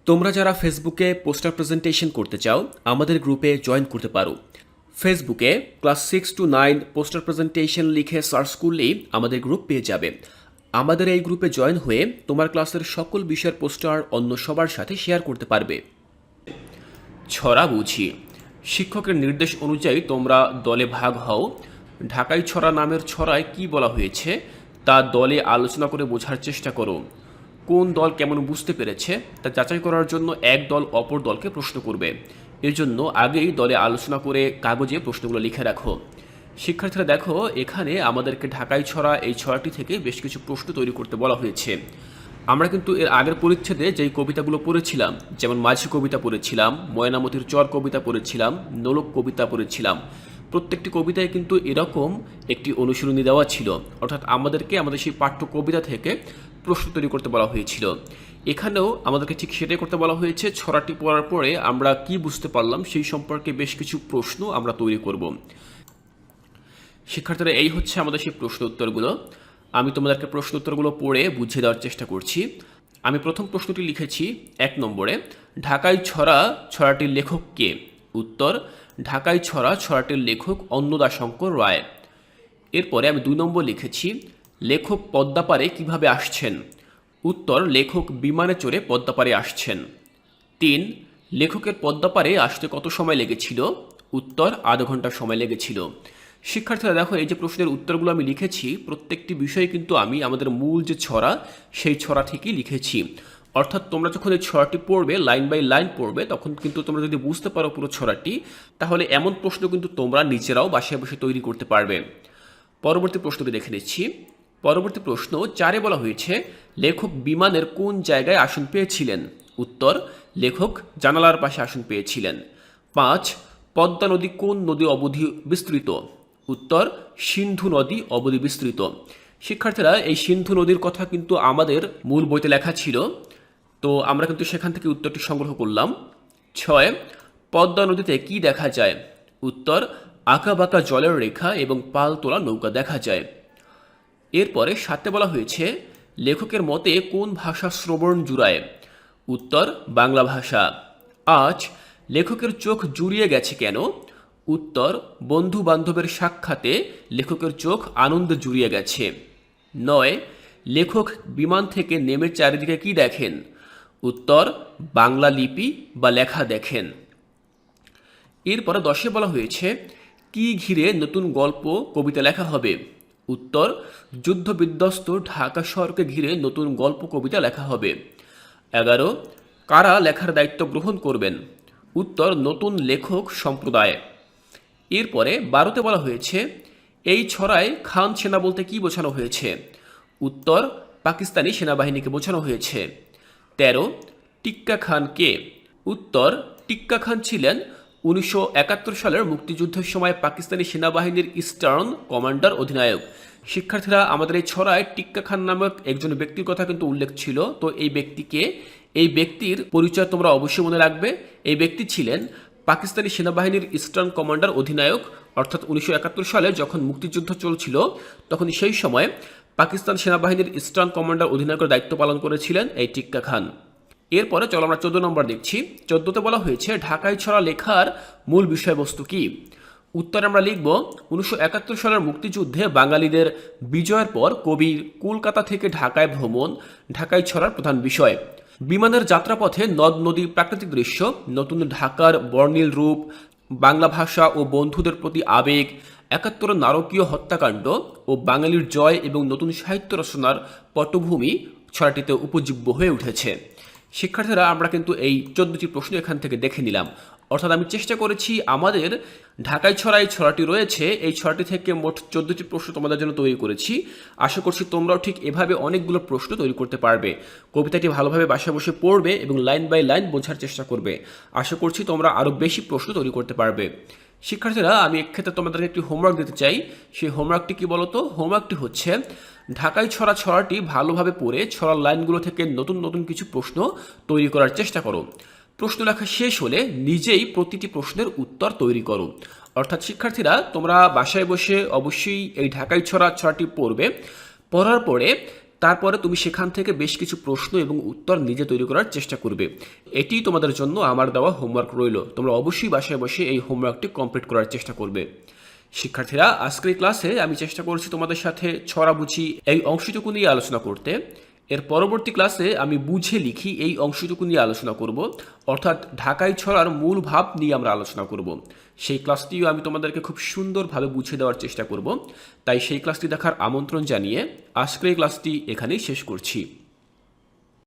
তোমরা যারা ফেসবুকে পোস্টার প্রেজেন্টেশন করতে চাও আমাদের গ্রুপে জয়েন করতে পারো। ফেসবুকে ক্লাস 6 to 9 পোস্টার প্রেজেন্টেশন লিখে সার্চ করলেই আমাদের গ্রুপ পেয়ে যাবে। আমাদের এই গ্রুপে জয়েন হয়ে তোমার ক্লাসের সকল বিষয়ের পোস্টার অন্য সবার সাথে শেয়ার করতে পারবে। ছড়া বুঝি। শিক্ষকের নির্দেশ অনুযায়ী তোমরা দলে ভাগ হও। ঢাকাই ছড়া নামের ছড়ায় কি বলা হয়েছে তা দলে আলোচনা করে বোঝার চেষ্টা করো। কোন দল কেমন বুঝতে পেরেছে তা যাচাই করার জন্য এক দল অপর দলকে প্রশ্ন করবে। এর জন্য আগেই দলে আলোচনা করে কাগজে প্রশ্নগুলো লিখে রাখো। শিক্ষার্থীরা দেখো, এখানে আমাদেরকে ঢাকাই ছড়া এই ছড়াটি থেকে বেশ কিছু প্রশ্ন তৈরি করতে বলা হয়েছে। আমরা কিন্তু এর আগের পরিচ্ছেদে যেই কবিতাগুলো পড়েছিলাম, যেমন মাঝি কবিতা পড়েছিলাম, ময়নামতির চর কবিতা পড়েছিলাম, নোলক কবিতা পড়েছিলাম, প্রত্যেকটি কবিতায় কিন্তু এরকম একটি অনুশীলনী দেওয়া ছিল, অর্থাৎ আমাদেরকে আমাদের সেই পাঠ্য কবিতা থেকে প্রশ্ন তৈরি করতে বলা হয়েছিল। এখানেও আমাদেরকে ঠিক সেটাই করতে বলা হয়েছে। ছড়াটি পড়ার পরে আমরা কি বুঝতে পারলাম সেই সম্পর্কে বেশ কিছু প্রশ্ন আমরা তৈরি করব। শিক্ষার্থীরা, এই হচ্ছে আমাদের সেই প্রশ্ন উত্তরগুলো। আমি তোমাদেরকে প্রশ্ন উত্তরগুলো পড়ে বুঝিয়ে দেওয়ার চেষ্টা করছি। আমি প্রথম প্রশ্নটি লিখেছি 1 নম্বরে, ঢাকাই ছড়া ছড়াটির লেখক কে? উত্তর, ঢাকাই ছড়া ছড়াটির লেখক অন্নদাশঙ্কর রায়। এরপরে আমি 2 নম্বর লিখেছি, লেখক পদ্মাপাড়ে কিভাবে আসছেন? উত্তর, লেখক বিমানে চড়ে পদ্মাপাড়ে আসছেন। 3, লেখকের পদ্মাপাড়ে আসতে কত সময় লেগেছিল? উত্তর, আধা ঘন্টা সময় লেগেছিল। শিক্ষার্থীরা দেখো, এই যে প্রশ্নের উত্তরগুলো আমি লিখেছি প্রত্যেকটি বিষয়ে কিন্তু আমি আমাদের মূল যে ছড়া সেই ছড়া ঠিকই লিখেছি। অর্থাৎ তোমরা যখন এই ছড়াটি পড়বে, লাইন বাই লাইন পড়বে, তখন কিন্তু তোমরা যদি বুঝতে পারো পুরো ছড়াটি, তাহলে এমন প্রশ্ন কিন্তু তোমরা নিজেরাও বাসায় বসে তৈরি করতে পারবে। পরবর্তী প্রশ্নটি দেখে নিচ্ছি। পরবর্তী প্রশ্ন 4-এ বলা হয়েছে, লেখক বিমানের কোন জায়গায় আসন পেয়েছিলেন? উত্তর, লেখক জানালার পাশে আসন পেয়েছিলেন। 5, পদ্মা নদী কোন নদী অবধি বিস্তৃত? উত্তর, সিন্ধু নদী অবধি বিস্তৃত। শিক্ষার্থীরা, এই সিন্ধু নদীর কথা কিন্তু আমাদের মূল বইতে লেখা ছিল, তো আমরা কিন্তু সেখান থেকে উত্তরটি সংগ্রহ করলাম। 6, পদ্মা নদীতে কি দেখা যায়? উত্তর, আঁকাবাঁকা জলের রেখা এবং পাল তোলা নৌকা দেখা যায়। এরপরে 7-এ বলা হয়েছে, লেখকের মতে কোন ভাষা শ্রবণ জুড়ায়? উত্তর, বাংলা ভাষা। 8, লেখকের চোখ জুড়িয়ে গেছে কেন? উত্তর, বন্ধু বান্ধবের সাক্ষাতে লেখকের চোখ আনন্দে জুড়িয়ে গেছে। 9, লেখক বিমান থেকে নেমে চারিদিকে কি দেখেন? উত্তর, বাংলা লিপি বা লেখা দেখেন। এরপরে 10-এ বলা হয়েছে, কি ঘিরে নতুন গল্প কবিতা লেখা হবে? উত্তর, যুদ্ধ বিধ্বস্ত ঢাকা শহরকে ঘিরে নতুন গল্প কবিতা লেখা হবে। 11, কারা লেখার দায়িত্ব গ্রহণ করবেন? উত্তর, নতুন লেখক সম্প্রদায়। এরপরে 12-তে বলা হয়েছে, এই ছড়ায় খান সেনা বলতে কি বোঝানো হয়েছে? উত্তর, পাকিস্তানি সেনাবাহিনীকে বোঝানো হয়েছে। 13, টিক্কা খান কে? উত্তর, টিক্কা খান ছিলেন 1971 সালের মুক্তিযুদ্ধের সময় পাকিস্তানি সেনাবাহিনীর ইস্টার্ন কমান্ডার অধিনায়ক। শিক্ষার্থীরা, আমাদের এই ছড়ায় টিক্কা খান নামক একজন ব্যক্তির কথা কিন্তু উল্লেখ ছিল। তো এই ব্যক্তিকে, এই ব্যক্তির পরিচয় তোমরা অবশ্যই মনে রাখবে। এই ব্যক্তি ছিলেন পাকিস্তানি সেনাবাহিনীর ইস্টার্ন কমান্ডার অধিনায়ক, অর্থাৎ 1971 সালে যখন মুক্তিযুদ্ধ চলছিল তখন সেই সময় পাকিস্তান সেনাবাহিনীর ইস্টার্ন কমান্ডার অধিনায়কের দায়িত্ব পালন করেছিলেন এই টিক্কা খান। এরপরে চলো আমরা 14 নম্বর দেখছি। 14-তে বলা হয়েছে, ঢাকাই ছড়া লেখার মূল বিষয়বস্তু কি? উত্তরে আমরা লিখব, 1971 সালের মুক্তিযুদ্ধে বাঙালিদের বিজয়ের পর কবির কলকাতা থেকে ঢাকায় ভ্রমণ ঢাকাই ছড়ার প্রধান বিষয়। বিমানের যাত্রাপথে নদ নদী, প্রাকৃতিক দৃশ্য, নতুন ঢাকার বর্ণিল রূপ, বাংলা ভাষা ও বন্ধুদের প্রতি আবেগ, 71 নারকীয় হত্যাকাণ্ড ও বাঙালির জয় এবং নতুন সাহিত্য রচনার পটভূমি ছড়াটিতে উপজীব্য হয়ে উঠেছে। শিক্ষার্থীরা, আমরা কিন্তু এই 14টি প্রশ্ন এখান থেকে দেখে নিলাম। অর্থাৎ আমি চেষ্টা করেছি আমাদের ঢাকাই ছড়া এই ছড়াটি রয়েছে, এই ছড়াটি থেকে মোট 14টি প্রশ্ন তোমাদের জন্য তৈরি করেছি। আশা করছি তোমরাও ঠিক এভাবে অনেকগুলো প্রশ্ন তৈরি করতে পারবে। কবিতাটি ভালোভাবে বাসায় বসে পড়বে এবং লাইন বাই লাইন বোঝার চেষ্টা করবে। আশা করছি তোমরা আরও বেশি প্রশ্ন তৈরি করতে পারবে। শিক্ষার্থীরা, আমি এক্ষেত্রে তোমাদেরকে একটি হোমওয়ার্ক দিতে চাই। সেই হোমওয়ার্কটি কি বলতো? হোমওয়ার্কটি হচ্ছে, ঢাকাই ছড়া ছড়াটি ভালোভাবে পড়ে ছড়ার লাইনগুলো থেকে নতুন নতুন কিছু প্রশ্ন তৈরি করার চেষ্টা করো। প্রশ্ন লেখা শেষ হলে নিজেই প্রতিটি প্রশ্নের উত্তর তৈরি করো। অর্থাৎ শিক্ষার্থীরা, তোমরা বাসায় বসে অবশ্যই এই ঢাকাই ছড়া ছড়াটি পড়বে। পড়ার পরে তারপরে তুমি সেখান থেকে বেশ কিছু প্রশ্ন এবং উত্তর নিজে তৈরি করার চেষ্টা করবে। এটি তোমাদের জন্য আমার দেওয়া হোমওয়ার্ক রইল। তোমরা অবশ্যই বাসায় বসে এই হোমওয়ার্কটি কমপ্লিট করার চেষ্টা করবে। শিক্ষার্থীরা, আজকের ক্লাসে আমি চেষ্টা করছি তোমাদের সাথে ছড়া বুঝি এই অংশটুকু নিয়ে আলোচনা করতে। এর পরবর্তী ক্লাসে আমি বুঝে লিখি এই অংশটুকু নিয়ে আলোচনা করব, অর্থাৎ ঢাকাই ছড়ার মূল ভাব নিয়ে আমরা আলোচনা করব। সেই ক্লাসটিও আমি তোমাদেরকে খুব সুন্দরভাবে বুঝিয়ে দেওয়ার চেষ্টা করব। তাই সেই ক্লাসটি দেখার আমন্ত্রণ জানিয়ে আজকের এই ক্লাসটি এখানেই শেষ করছি।